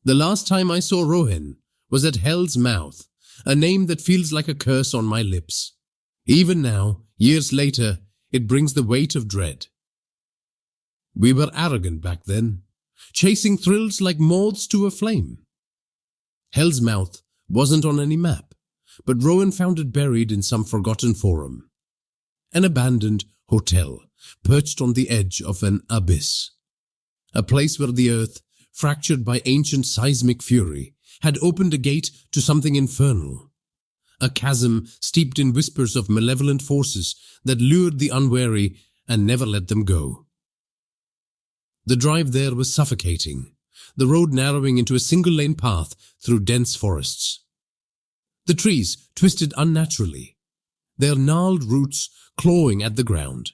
The last time I saw Rohan was at Hell's Mouth, a name that feels like a curse on my lips. Even now, years later, it brings the weight of dread. We were arrogant back then, chasing thrills like moths to a flame. Hell's Mouth wasn't on any map, but Rowan found it buried in some forgotten forum. An abandoned hotel perched on the edge of an abyss. A place where the earth, fractured by ancient seismic fury, had opened a gate to something infernal. A chasm steeped in whispers of malevolent forces that lured the unwary and never let them go. The drive there was suffocating, the road narrowing into a single-lane path through dense forests. The trees twisted unnaturally, their gnarled roots clawing at the ground.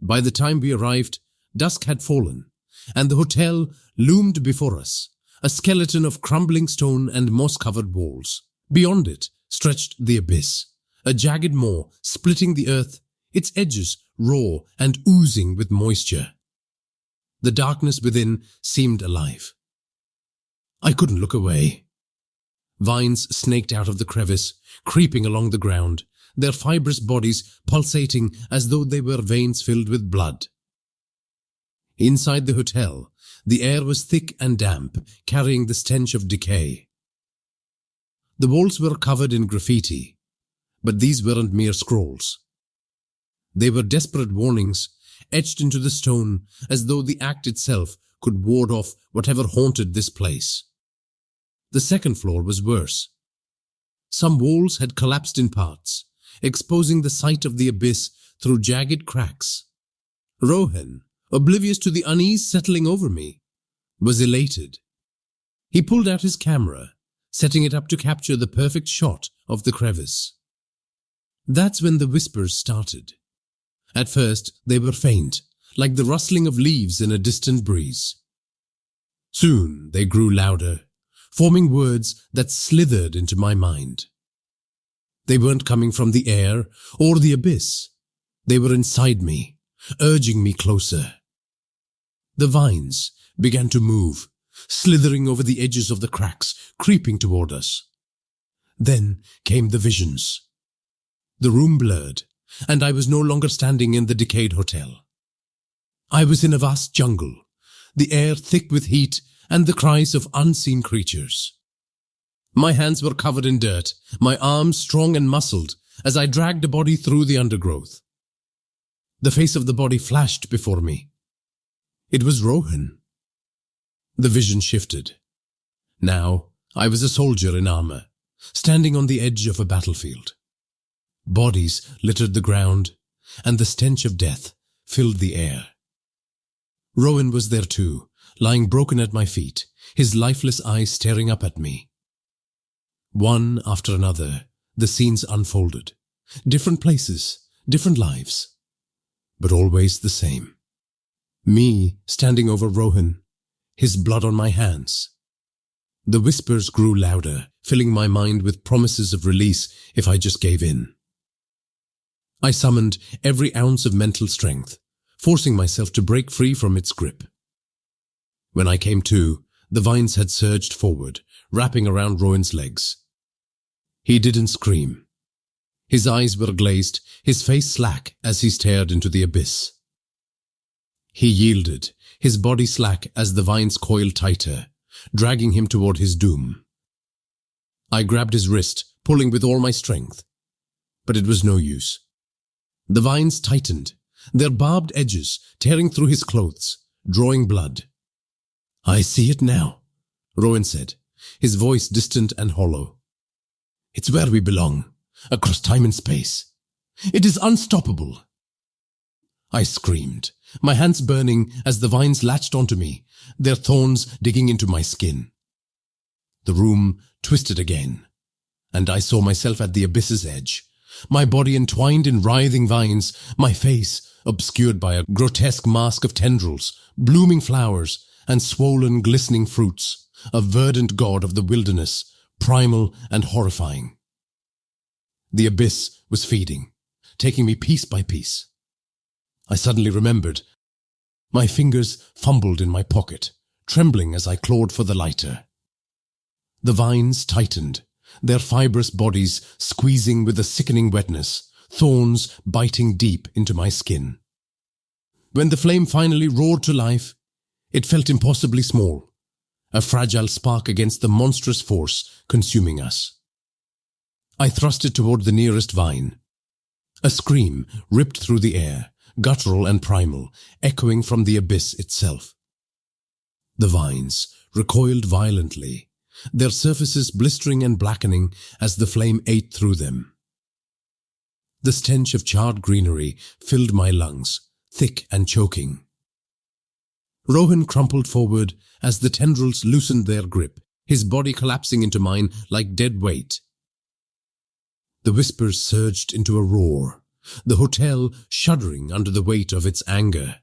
By the time we arrived, dusk had fallen, and the hotel loomed before us, a skeleton of crumbling stone and moss-covered walls. Beyond it stretched the abyss, a jagged maw splitting the earth, its edges raw and oozing with moisture. The darkness within seemed alive. I couldn't look away. Vines snaked out of the crevice, creeping along the ground, their fibrous bodies pulsating as though they were veins filled with blood. Inside the hotel, the air was thick and damp, carrying the stench of decay. The walls were covered in graffiti, but these weren't mere scrolls. They were desperate warnings, etched into the stone as though the act itself could ward off whatever haunted this place. The second floor was worse. Some walls had collapsed in parts, exposing the sight of the abyss through jagged cracks. Rohan, oblivious to the unease settling over me, was elated. He pulled out his camera, setting it up to capture the perfect shot of the crevice. That's when the whispers started. At first, they were faint, like the rustling of leaves in a distant breeze. Soon they grew louder, forming words that slithered into my mind. They weren't coming from the air or the abyss. They were inside me, urging me closer. The vines began to move, slithering over the edges of the cracks, creeping toward us. Then came the visions. The room blurred, and I was no longer standing in the decayed hotel. I was in a vast jungle, the air thick with heat and the cries of unseen creatures. My hands were covered in dirt, my arms strong and muscled as I dragged a body through the undergrowth. The face of the body flashed before me. It was Rohan. The vision shifted. Now I was a soldier in armor, standing on the edge of a battlefield. Bodies littered the ground, and the stench of death filled the air. Rowan was there too, lying broken at my feet, his lifeless eyes staring up at me. One after another, the scenes unfolded. Different places, different lives, but always the same. Me standing over Rohan, his blood on my hands. The whispers grew louder, filling my mind with promises of release if I just gave in. I summoned every ounce of mental strength, forcing myself to break free from its grip. When I came to, the vines had surged forward, wrapping around Rowan's legs. He didn't scream. His eyes were glazed, his face slack as he stared into the abyss. He yielded, his body slack as the vines coiled tighter, dragging him toward his doom. I grabbed his wrist, pulling with all my strength, but it was no use. The vines tightened, their barbed edges tearing through his clothes, drawing blood. "I see it now," Rowan said, his voice distant and hollow. "It's where we belong, across time and space. It is unstoppable." I screamed, my hands burning as the vines latched onto me, their thorns digging into my skin. The room twisted again, and I saw myself at the abyss's edge, my body entwined in writhing vines, my face obscured by a grotesque mask of tendrils, blooming flowers, and swollen, glistening fruits, a verdant god of the wilderness, primal and horrifying. The abyss was feeding, taking me piece by piece. I suddenly remembered. My fingers fumbled in my pocket, trembling as I clawed for the lighter. The vines tightened, their fibrous bodies squeezing with a sickening wetness, thorns biting deep into my skin. When the flame finally roared to life, it felt impossibly small, a fragile spark against the monstrous force consuming us. I thrust it toward the nearest vine. A scream ripped through the air, guttural and primal, echoing from the abyss itself. The vines recoiled violently, their surfaces blistering and blackening as the flame ate through them. The stench of charred greenery filled my lungs, thick and choking. Rohan crumpled forward as the tendrils loosened their grip, his body collapsing into mine like dead weight. The whispers surged into a roar, the hotel shuddering under the weight of its anger.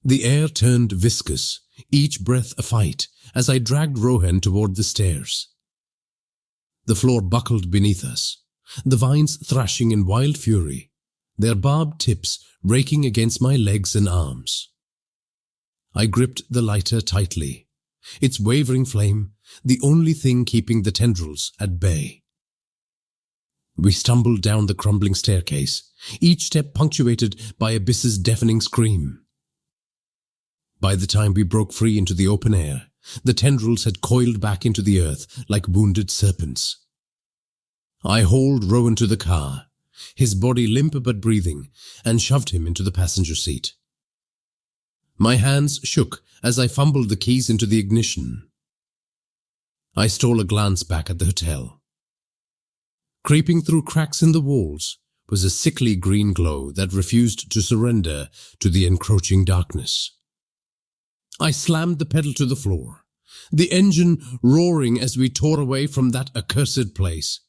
The air turned viscous, each breath a fight, as I dragged Rohan toward the stairs. The floor buckled beneath us, the vines thrashing in wild fury, their barbed tips raking against my legs and arms. I gripped the lighter tightly, its wavering flame the only thing keeping the tendrils at bay. We stumbled down the crumbling staircase, each step punctuated by Abyss's deafening scream. By the time we broke free into the open air, the tendrils had coiled back into the earth like wounded serpents. I hauled Rowan to the car, his body limp but breathing, and shoved him into the passenger seat. My hands shook as I fumbled the keys into the ignition. I stole a glance back at the hotel. Creeping through cracks in the walls was a sickly green glow that refused to surrender to the encroaching darkness. I slammed the pedal to the floor, the engine roaring as we tore away from that accursed place.